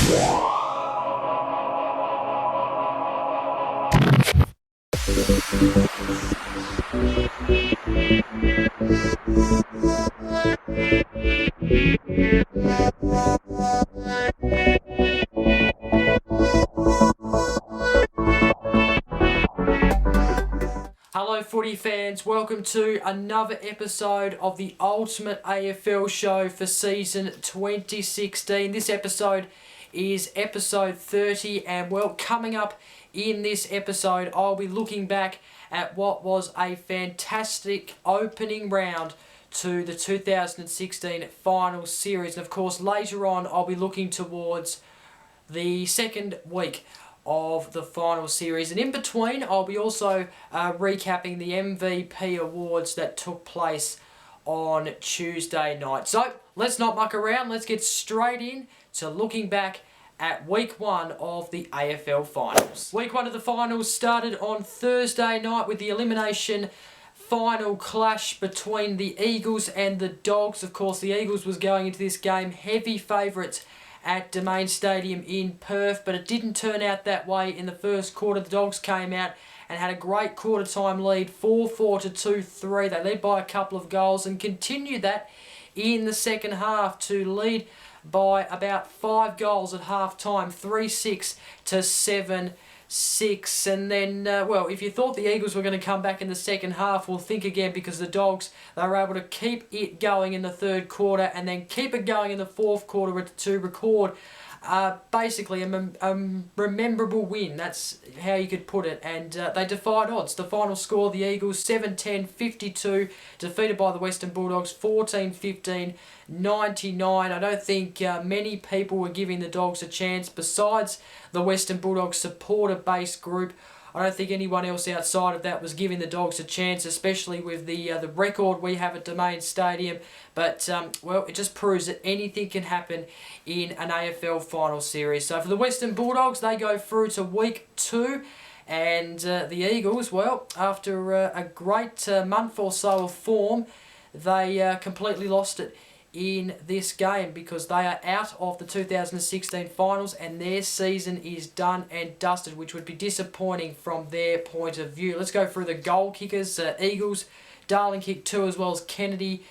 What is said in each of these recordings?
Hello footy fans, welcome to another episode of the Ultimate AFL show for season 2016. This episode is episode 30, and well, coming up in this episode I'll be looking back at what was a fantastic opening round to the 2016 final series, and of course later on I'll be looking towards the second week of the final series, and in between I'll be also recapping the MVP awards that took place on Tuesday night. So let's not muck around, let's get straight in to looking back at week one of the AFL finals. Week one of the finals started on Thursday night with the elimination final clash between the Eagles and the Dogs. Of course, the Eagles was going into this game heavy favourites at Domain Stadium in Perth, but it didn't turn out that way in the first quarter. The Dogs came out and had a great quarter time lead, 4-4 to 2-3. They led by a couple of goals and continued that in the second half to lead by about 5 goals at half time, 3-6 to 7-6. And then, well, if you thought the Eagles were going to come back in the second half, well, think again, because the Dogs, they were able to keep it going in the third quarter and then keep it going in the fourth quarter to record basically a rememberable win. That's how you could put it. And they defied odds. The final score, the Eagles 7-10-52, defeated by the Western Bulldogs 14-15-99. I don't think many people were giving the Dogs a chance besides the Western Bulldogs supporter-based group. I don't think anyone else outside of that was giving the Dogs a chance, especially with the record we have at Domain Stadium. But, well, it just proves that anything can happen in an AFL final series. So for the Western Bulldogs, they go through to week two. And the Eagles, well, after a great month or so of form, they completely lost it in this game, because they are out of the 2016 finals and their season is done and dusted, which would be disappointing from their point of view. Let's go through the goal kickers. Eagles, Darling kicked 2, as well as Kennedy,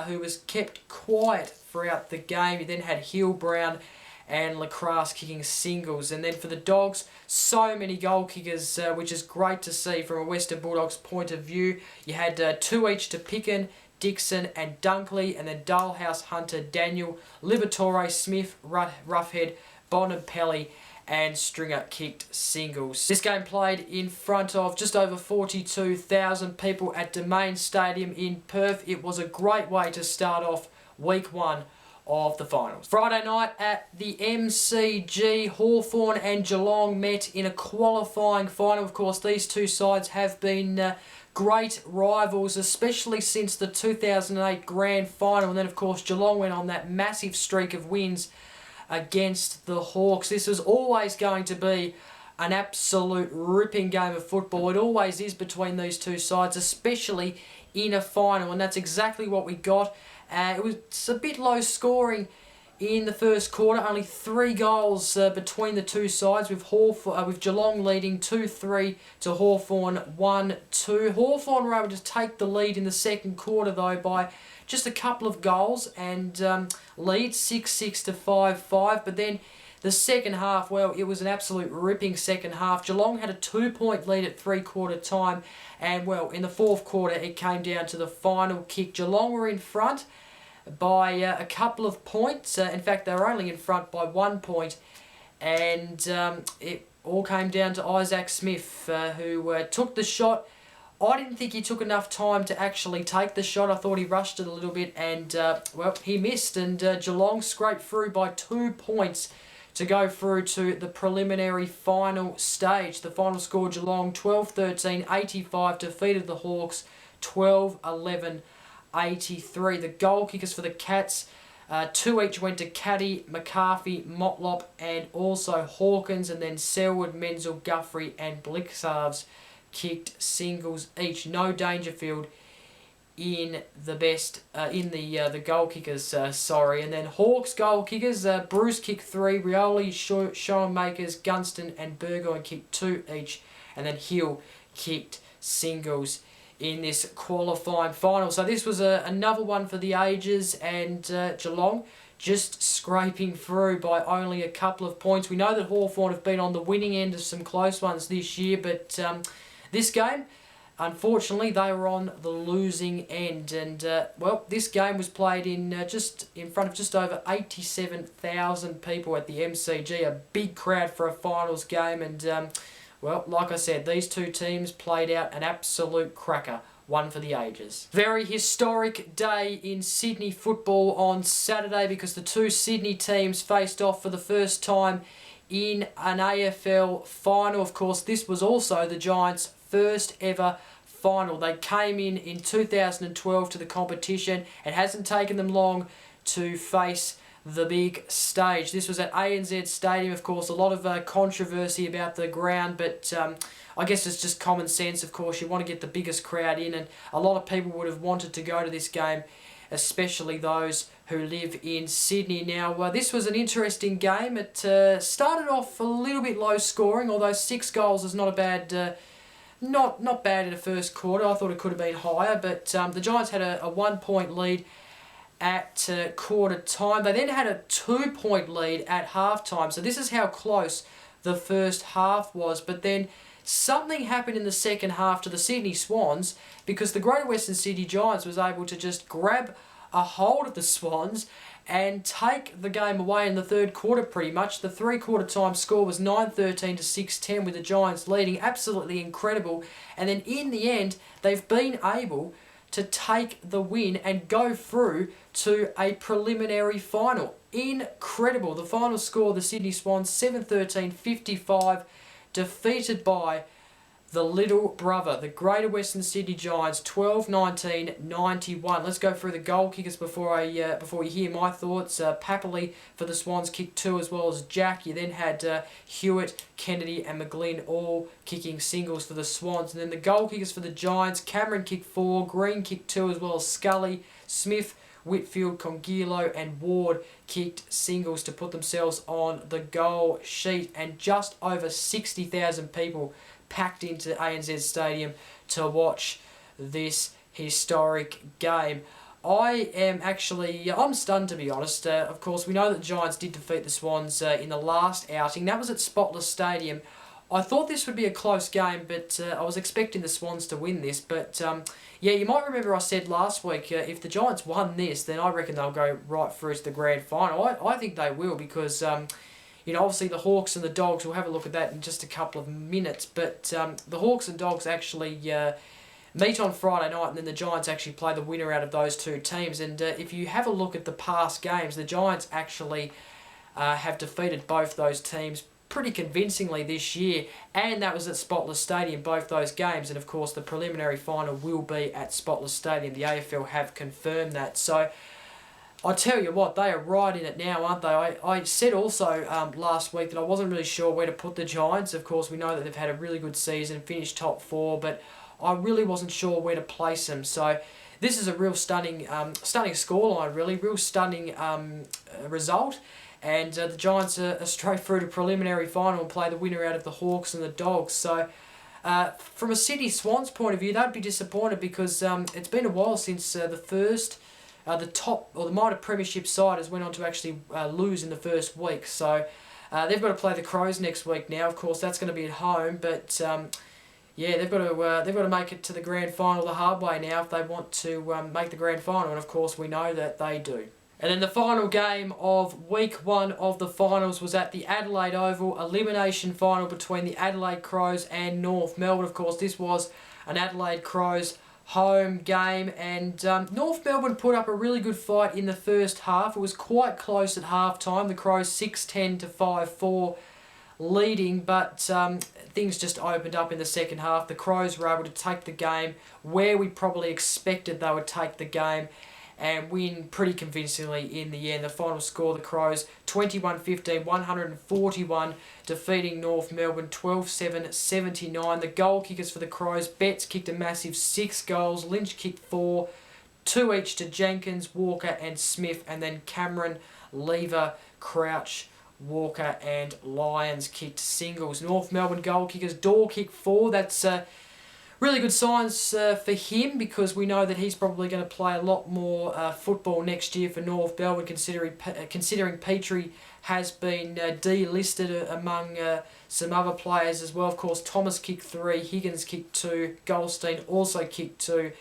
who was kept quiet throughout the game. You then had Hill, Brown and Lacrasse kicking singles. And then for the Dogs, so many goal kickers, which is great to see from a Western Bulldogs point of view. You had 2 each to Picken, Dixon and Dunkley, and then Dalhouse, Hunter, Daniel, Liberatore, Smith, Roughhead, Bonampelli and Stringer kicked singles. This game played in front of just over 42,000 people at Domain Stadium in Perth. It was a great way to start off week one of the finals. Friday night at the MCG, Hawthorn and Geelong met in a qualifying final. Of course, these two sides have been great rivals, especially since the 2008 Grand Final. And then, of course, Geelong went on that massive streak of wins against the Hawks. This was always going to be an absolute ripping game of football. It always is between these two sides, especially in a final. And that's exactly what we got. It was a bit low scoring in the first quarter, only 3 goals between the two sides, with Geelong leading 2-3 to Hawthorn 1-2. Hawthorn were able to take the lead in the second quarter, though, by just a couple of goals and lead 6-6 to 5-5. But then the second half, well, it was an absolute ripping second half. Geelong had a 2-point lead at three-quarter time, and, well, in the fourth quarter it came down to the final kick. Geelong were in front by a couple of points. In fact, they were only in front by 1 point, and it all came down to Isaac Smith, who took the shot. I didn't think he took enough time to actually take the shot. I thought he rushed it a little bit, and, well, he missed, and Geelong scraped through by 2 points to go through to the preliminary final stage. The final score, Geelong 12-13, 85, defeated the Hawks 12-11, 83. The goal kickers for the Cats, 2 each went to Caddy, McCarthy, Motlop and also Hawkins, and then Selwood, Menzel, Guthrie and Blixarves kicked singles each. No Dangerfield in the best in the goal kickers. Sorry, and then Hawks goal kickers. Bruce kicked 3, Rioli, Schoenmakers, Gunston, and Burgoyne kicked 2 each, and then Hill kicked singles in this qualifying final. So this was another one for the ages, and Geelong just scraping through by only a couple of points. We know that Hawthorn have been on the winning end of some close ones this year, but this game, unfortunately, they were on the losing end. And, well, this game was played in front of just over 87,000 people at the MCG. A big crowd for a finals game. And, well, like I said, these two teams played out an absolute cracker. One for the ages. Very historic day in Sydney football on Saturday because the two Sydney teams faced off for the first time in an AFL final. Of course, this was also the Giants' first ever final. They came in 2012 to the competition. It hasn't taken them long to face the big stage. This was at ANZ Stadium. Of course, a lot of controversy about the ground, but I guess it's just common sense. Of course, you want to get the biggest crowd in, and a lot of people would have wanted to go to this game, especially those who live in Sydney. Now, this was an interesting game. It started off a little bit low scoring, although 6 goals is not a bad, not bad in the first quarter. I thought it could have been higher, but the Giants had a 1-point lead at quarter time. They then had a 2-point lead at half time. So this is how close the first half was. But then something happened in the second half to the Sydney Swans because the Greater Western Sydney Giants was able to just grab a hold of the Swans and take the game away in the third quarter pretty much. The 3-quarter time score was 9-13 to 6-10 with the Giants leading. Absolutely incredible. And then in the end, they've been able to take the win and go through to a preliminary final. Incredible. The final score, the Sydney Swans, 7-13-55, defeated by the little brother, the Greater Western Sydney Giants, 12-19-91. Let's go through the goal kickers before you hear my thoughts. Papali for the Swans kicked 2 as well as Jack. You then had Hewitt, Kennedy and McGlynn all kicking singles for the Swans. And then the goal kickers for the Giants, Cameron kicked 4, Green kicked 2 as well as Scully, Smith, Whitfield, Congilo and Ward kicked singles to put themselves on the goal sheet. And just over 60,000 people packed into ANZ Stadium to watch this historic game. I'm stunned, to be honest. Of course, we know that the Giants did defeat the Swans in the last outing. That was at Spotless Stadium. I thought this would be a close game, but I was expecting the Swans to win this. But, yeah, you might remember I said last week, if the Giants won this, then I reckon they'll go right through to the grand final. I think they will because you know, obviously the Hawks and the Dogs, we'll have a look at that in just a couple of minutes, but the Hawks and Dogs actually meet on Friday night, and then the Giants actually play the winner out of those two teams. And if you have a look at the past games, the Giants actually have defeated both those teams pretty convincingly this year, and that was at Spotless Stadium, both those games. And of course the preliminary final will be at Spotless Stadium. The AFL have confirmed that. So I tell you what, they are right in it now, aren't they? I said also last week that I wasn't really sure where to put the Giants. Of course, we know that they've had a really good season, finished top 4, but I really wasn't sure where to place them. So this is a real stunning scoreline, really, real stunning result. And the Giants are straight through to preliminary final and play the winner out of the Hawks and the Dogs. So from a Sydney Swans point of view, they'd be disappointed because it's been a while since the top or the minor premiership side has went on to actually lose in the first week. So they've got to play the Crows next week now. Of course, that's going to be at home, but yeah, they've got to make it to the grand final the hard way now if they want to make the grand final. And of course, we know that they do. And then the final game of week 1 of the finals was at the Adelaide Oval, elimination final between the Adelaide Crows and North Melbourne. Of course, this was an Adelaide Crows home game, and North Melbourne put up a really good fight in the first half. It was quite close at half time. The Crows 6-10 to 5-4 leading, but things just opened up in the second half. The Crows were able to take the game where we probably expected they would take the game and win pretty convincingly in the end. The final score, the Crows 21-15, 141, defeating North Melbourne 12-7, 79. The goal kickers for the Crows, Betts kicked a massive 6 goals, Lynch kicked 4, 2 each to Jenkins, Walker and Smith, and then Cameron, Lever, Crouch, Walker and Lyons kicked singles. North Melbourne goal kickers, Dorr kicked 4. That's really good signs for him, because we know that he's probably going to play a lot more football next year for North Melbourne, considering Petrie has been delisted among some other players as well. Of course, Thomas kicked 3, Higgins kicked 2, Goldstein also kicked 2,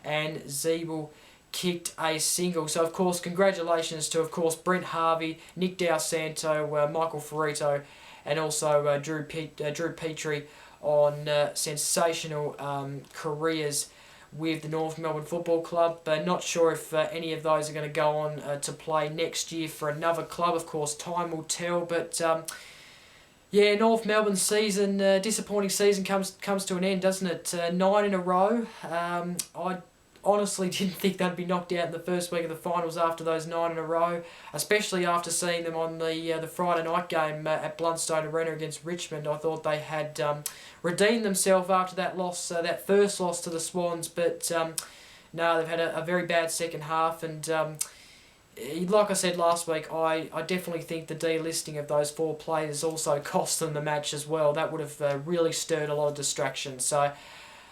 and Zeeble kicked a single. So, of course, congratulations to, of course, Brent Harvey, Nick Dal Santo, Michael Ferrito, and also Drew Petrie on sensational careers with the North Melbourne Football Club. But not sure if any of those are going to go on to play next year for another club. Of course, time will tell. But yeah, North Melbourne season, disappointing season comes to an end, doesn't it? 9 in a row. I honestly didn't think they'd be knocked out in the first week of the finals after those 9 in a row, especially after seeing them on the Friday night game at Blundstone Arena against Richmond. I thought they had redeemed themselves after that loss, that first loss to the Swans, but no, they've had a very bad second half, and like I said last week, I definitely think the delisting of those 4 players also cost them the match as well. That would have really stirred a lot of distraction. So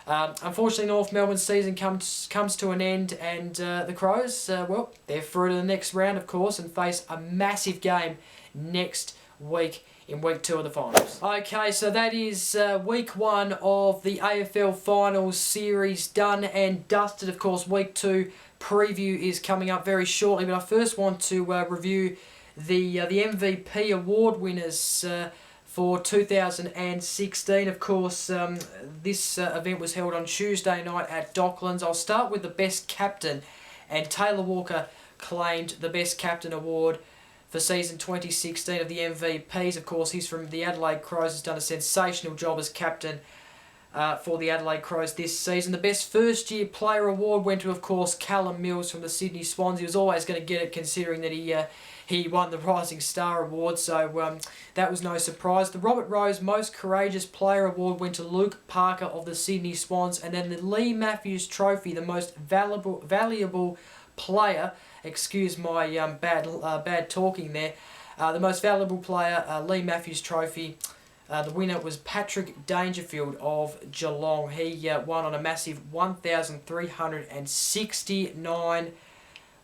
unfortunately, North Melbourne's season comes to an end, and the Crows, well, they're through to the next round, of course, and face a massive game next week in week 2 of the finals. Okay, so that is week 1 of the AFL finals series done and dusted. Of course, week 2 preview is coming up very shortly, but I first want to review the MVP award winners for 2016. Of course, this event was held on Tuesday night at Docklands. I'll start with the best captain, and Taylor Walker claimed the best captain award for season 2016 of the MVPs. Of course, he's from the Adelaide Crows, has done a sensational job as captain for the Adelaide Crows this season. The best first-year player award went to, of course, Callum Mills from the Sydney Swans. He was always going to get it, considering that he won the Rising Star Award, so that was no surprise. The Robert Rose Most Courageous Player Award went to Luke Parker of the Sydney Swans, and then the Lee Matthews Trophy, the Most Valuable Player, excuse my bad talking there, the Most Valuable Player, Lee Matthews Trophy, the winner was Patrick Dangerfield of Geelong. He won on a massive 1,369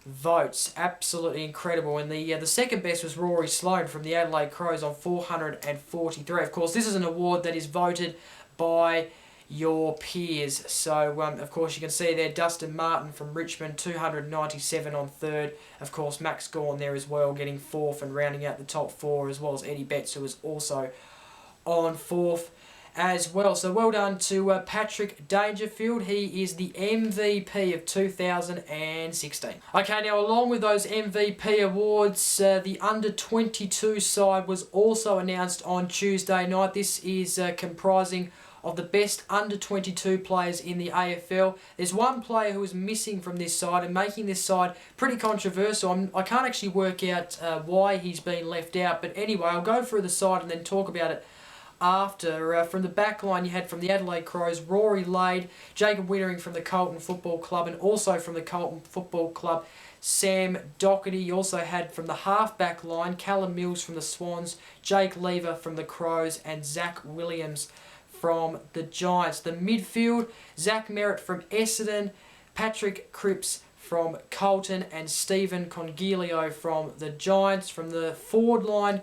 votes. Absolutely incredible. And the second best was Rory Sloane from the Adelaide Crows on 443. Of course, this is an award that is voted by your peers. So, of course, you can see there Dustin Martin from Richmond, 297 on 3rd. Of course, Max Gawn there as well, getting 4th and rounding out the top 4, as well as Eddie Betts, who was also on 4th as well. So well done to Patrick Dangerfield. He is the MVP of 2016. Okay, now along with those MVP awards, the under-22 side was also announced on Tuesday night. This is comprising of the best under-22 players in the AFL. There's one player who is missing from this side and making this side pretty controversial. I can't actually work out why he's been left out, but anyway, I'll go through the side and then talk about it after. From the back line, you had from the Adelaide Crows, Rory Lade, Jacob Wittering from the Carlton Football Club, and also from the Carlton Football Club, Sam Docherty. You also had from the half-back line, Callum Mills from the Swans, Jake Lever from the Crows, and Zach Williams from the Giants. The midfield, Zach Merritt from Essendon, Patrick Cripps from Carlton, and Stephen Congilio from the Giants. From the forward line,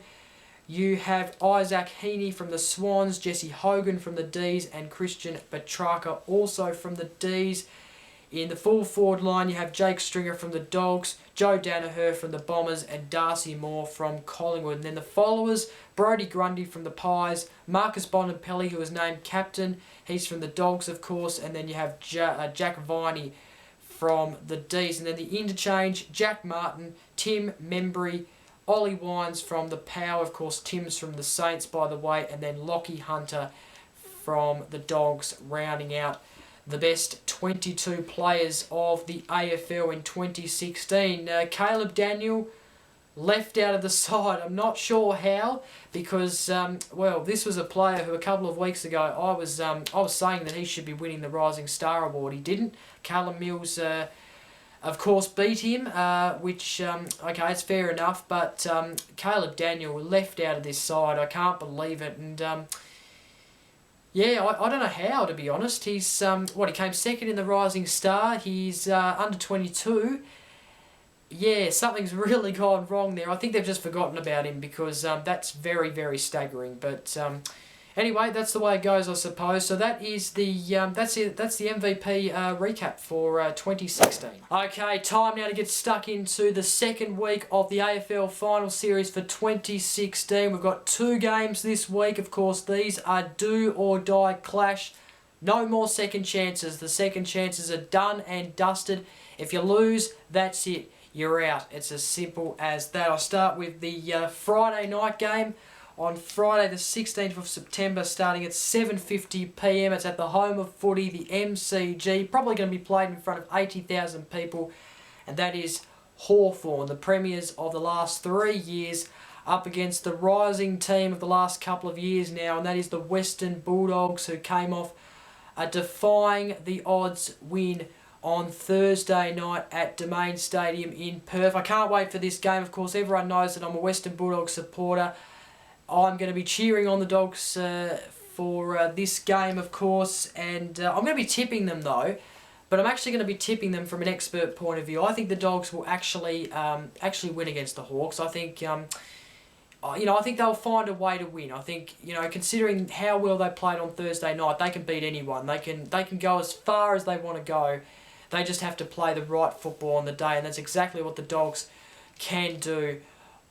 you have Isaac Heaney from the Swans, Jesse Hogan from the D's, and Christian Petrarca also from the D's. In the full forward line, you have Jake Stringer from the Dogs, Joe Danaher from the Bombers, and Darcy Moore from Collingwood. And then the followers, Brodie Grundy from the Pies, Marcus Bontempelli, who was named captain. He's from the Dogs, of course. And then you have Jack Viney from the D's. And then the interchange, Jack Martin, Tim Membry, Ollie Wines from the Power, of course, Tim's from the Saints, by the way, and then Lockie Hunter from the Dogs, rounding out the best 22 players of the AFL in 2016. Caleb Daniel left out of the side. I'm not sure how, because, well, this was a player who a couple of weeks ago I was saying that he should be winning the Rising Star Award. He didn't. Callum Mills of course, beat him, which, okay, it's fair enough, but Caleb Daniel left out of this side. I can't believe it, and yeah, I don't know how, to be honest. He's, he came second in the Rising Star. He's under 22. Yeah, something's really gone wrong there. I think they've just forgotten about him because that's very, very staggering. But anyway, that's the way it goes, I suppose. So that is the that's it. That's the MVP recap for 2016. Okay, time now to get stuck into the second week of the AFL final series for 2016. We've got 2 games this week. Of course, these are do or die clash. No more second chances. The second chances are done and dusted. If you lose, that's it. You're out. It's as simple as that. I'll start with the Friday night game on Friday the 16th of September, starting at 7:50 p.m. It's at the home of footy, the MCG. Probably going to be played in front of 80,000 people, and that is Hawthorn, the premiers of the last 3 years, up against the rising team of the last couple of years now, and that is the Western Bulldogs, who came off a defying the odds win on Thursday night at Domain Stadium in Perth. I can't wait for this game. Of course, everyone knows that I'm a Western Bulldogs supporter. I'm going to be cheering on the Dogs for this game, of course, and I'm going to be tipping them, though. But I'm actually going to be tipping them from an expert point of view. I think the Dogs will actually win against the Hawks. I think I think they'll find a way to win. I think, considering how well they played on Thursday night, they can beat anyone. They can go as far as they want to go. They just have to play the right football on the day, and that's exactly what the Dogs can do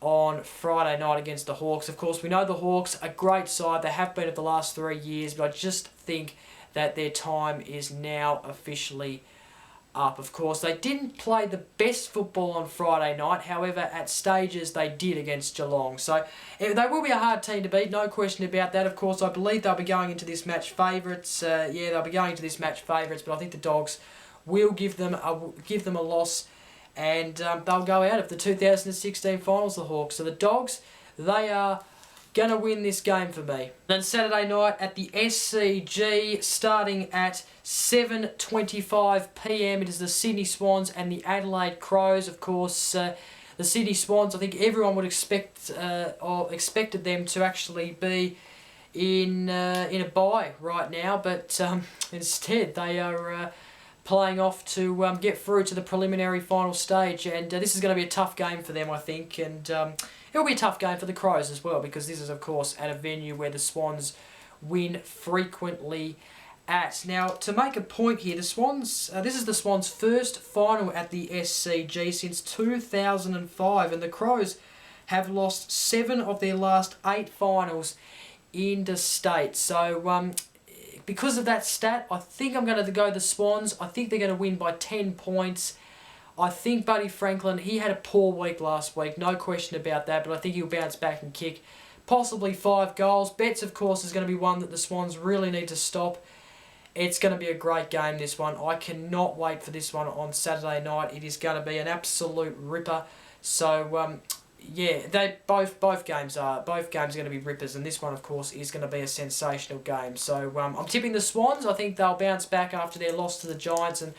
on Friday night against the Hawks. Of course, we know the Hawks are a great side. They have been it the last 3 years, but I just think that their time is now officially up. Of course, they didn't play the best football on Friday night. However, at stages, they did against Geelong. So they will be a hard team to beat, no question about that. Of course, I believe they'll be going into this match favourites. They'll be going into this match favourites, but I think the Dogs will give them a loss, and they'll go out of the 2016 finals, the Hawks. So the Dogs, they are going to win this game for me. Then Saturday night at the SCG, starting at 7:25 p.m, it is the Sydney Swans and the Adelaide Crows. Of course, the Sydney Swans, I think everyone would expect or expected them to actually be in a bye right now, but instead they are playing off to get through to the preliminary final stage, and this is going to be a tough game for them, I think, and it'll be a tough game for the Crows as well, because this is, of course, at a venue where the Swans win frequently at. Now, to make a point here, the Swans, this is the Swans' first final at the SCG since 2005, and the Crows have lost 7 of their last 8 finals interstate. So, because of that stat, I think I'm going to go the Swans. I think they're going to win by 10 points. I think Buddy Franklin, he had a poor week last week, no question about that, but I think he'll bounce back and kick possibly 5 goals. Betts, of course, is going to be one that the Swans really need to stop. It's going to be a great game, this one. I cannot wait for this one on Saturday night. It is going to be an absolute ripper. So, yeah, both games are going to be rippers, and this one, of course, is going to be a sensational game. So I'm tipping the Swans. I think they'll bounce back after their loss to the Giants, and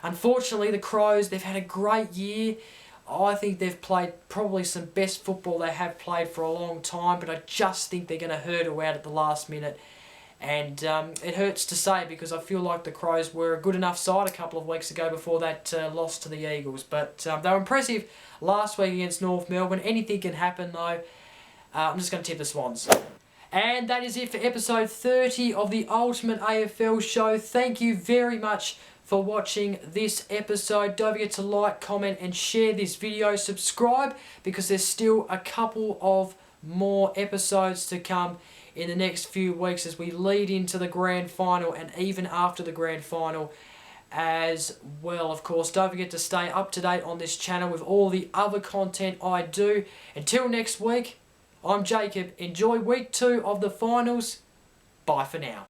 unfortunately, the Crows, they've had a great year. I think they've played probably some best football they have played for a long time, but I just think they're going to hurdle out at the last minute. And it hurts to say, because I feel like the Crows were a good enough side a couple of weeks ago before that loss to the Eagles. But they were impressive last week against North Melbourne. Anything can happen, though. I'm just going to tip the Swans. And that is it for episode 30 of the Ultimate AFL Show. Thank you very much for watching this episode. Don't forget to like, comment and share this video. Subscribe, because there's still a couple of more episodes to come in the next few weeks as we lead into the grand final and even after the grand final as well. Of course, don't forget to stay up to date on this channel with all the other content I do. Until next week, I'm Jacob. Enjoy week 2 of the finals. Bye for now.